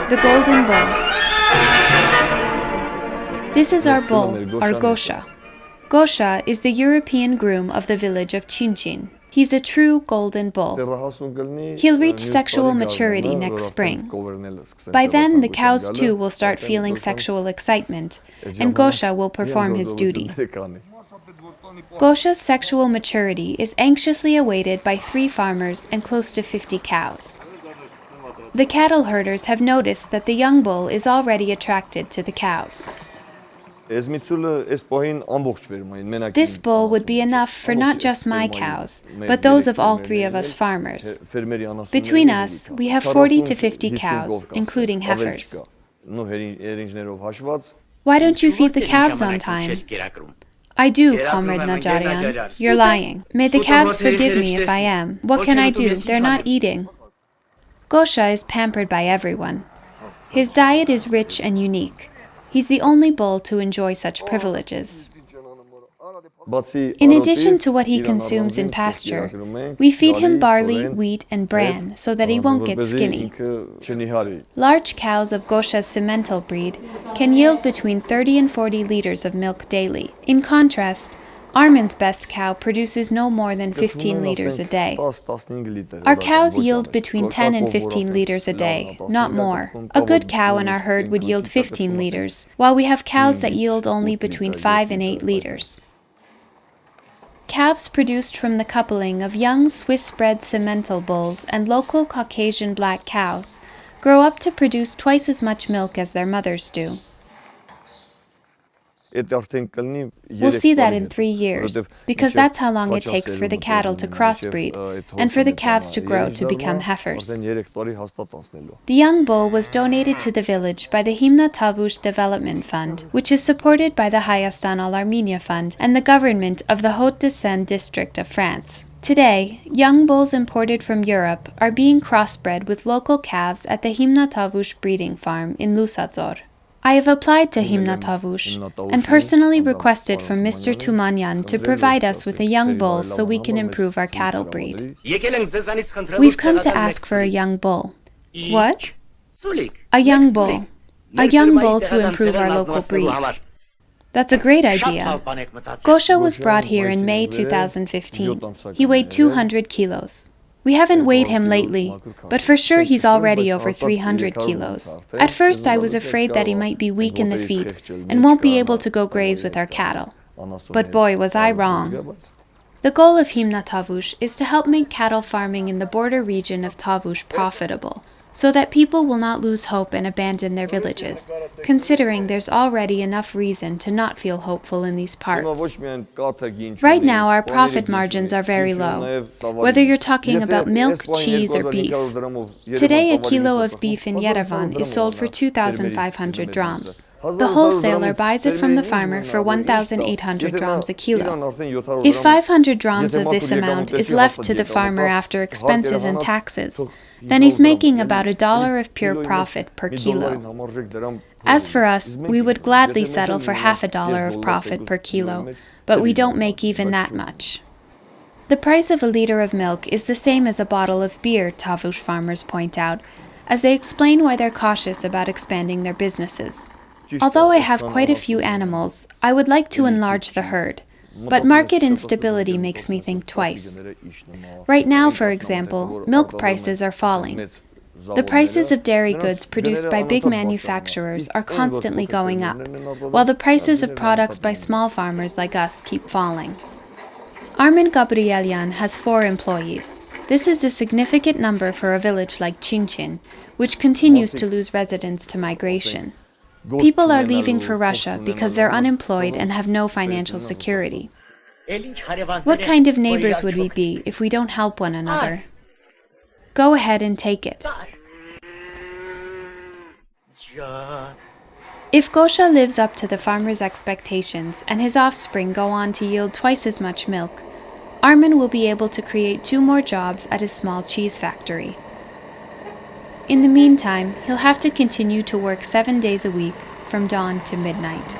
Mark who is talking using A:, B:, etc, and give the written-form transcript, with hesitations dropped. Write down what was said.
A: The golden bull. This is our bull, our Gosha. Gosha is the European groom of the village of Chinchin. He's a true golden bull. He'll reach sexual maturity next spring. By then, the cows too will start feeling sexual excitement, and Gosha will perform his duty. Gosha's sexual maturity is anxiously awaited by 3 farmers and close to 50 cows. The cattle herders have noticed that the young bull is already attracted to the cows. This bull would be enough for not just my cows, but those of all 3 of us farmers. Between us, we have 40 to 50 cows, including heifers. Why don't you feed the calves on time? I do, Comrade Najarian. You're lying. May the calves forgive me if I am. What can I do? They're not eating. Gosha is pampered by everyone. His diet is rich and unique. He's the only bull to enjoy such privileges. In addition to what he consumes in pasture, we feed him barley, wheat, and bran so that he won't get skinny. Large cows of Gosha's Simmental breed can yield between 30 and 40 liters of milk daily. In contrast, Armin's best cow produces no more than 15 liters a day. Our cows yield between 10 and 15 liters a day, not more. A good cow in our herd would yield 15 liters, while we have cows that yield only between 5 and 8 liters. Calves produced from the coupling of young Swiss-bred Simmental bulls and local Caucasian black cows grow up to produce twice as much milk as their mothers do. We'll see that in 3 years, because that's how long it takes for the cattle to crossbreed and for the calves to grow to become heifers. The young bull was donated to the village by the HimnaTavush Development Fund, which is supported by the Hayastan All-Armenian Fund and the government of the Hauts-de-Seine district of France. Today, young bulls imported from Europe are being crossbred with local calves at the HimnaTavush breeding farm in Lusadzor. I have applied to HimnaTavush and personally requested from Mr. Tumanyan to provide us with a young bull so we can improve our cattle breed. We've come to ask for a young bull. What? A young bull. A young bull to improve our local breeds. That's a great idea. Gosha was brought here in May 2015. He weighed 200 kilos. We haven't weighed him lately, but for sure he's already over 300 kilos. At first I was afraid that he might be weak in the feet and won't be able to go graze with our cattle. But boy, was I wrong. The goal of HimnaTavush is to help make cattle farming in the border region of Tavush profitable, so that people will not lose hope and abandon their villages, considering there's already enough reason to not feel hopeful in these parts. Right now, our profit margins are very low, whether you're talking about milk, cheese, or beef. Today, a kilo of beef in Yerevan is sold for 2,500 drams. The wholesaler buys it from the farmer for 1,800 drams a kilo. If 500 drams of this amount is left to the farmer after expenses and taxes, then he's making about $1 of pure profit per kilo. As for us, we would gladly settle for half $1 of profit per kilo, but we don't make even that much. The price of a liter of milk is the same as a bottle of beer, Tavush farmers point out, as they explain why they're cautious about expanding their businesses. Although I have quite a few animals, I would like to enlarge the herd, but market instability makes me think twice. Right now, for example, milk prices are falling. The prices of dairy goods produced by big manufacturers are constantly going up, while the prices of products by small farmers like us keep falling. Armin Gabrielian has 4 employees. This is a significant number for a village like Chinchin, which continues to lose residents to migration. People are leaving for Russia because they're unemployed and have no financial security. What kind of neighbors would we be if we don't help one another? Go ahead and take it. If Gosha lives up to the farmer's expectations and his offspring go on to yield twice as much milk, Armin will be able to create 2 more jobs at his small cheese factory. In the meantime, he'll have to continue to work 7 days a week from dawn to midnight.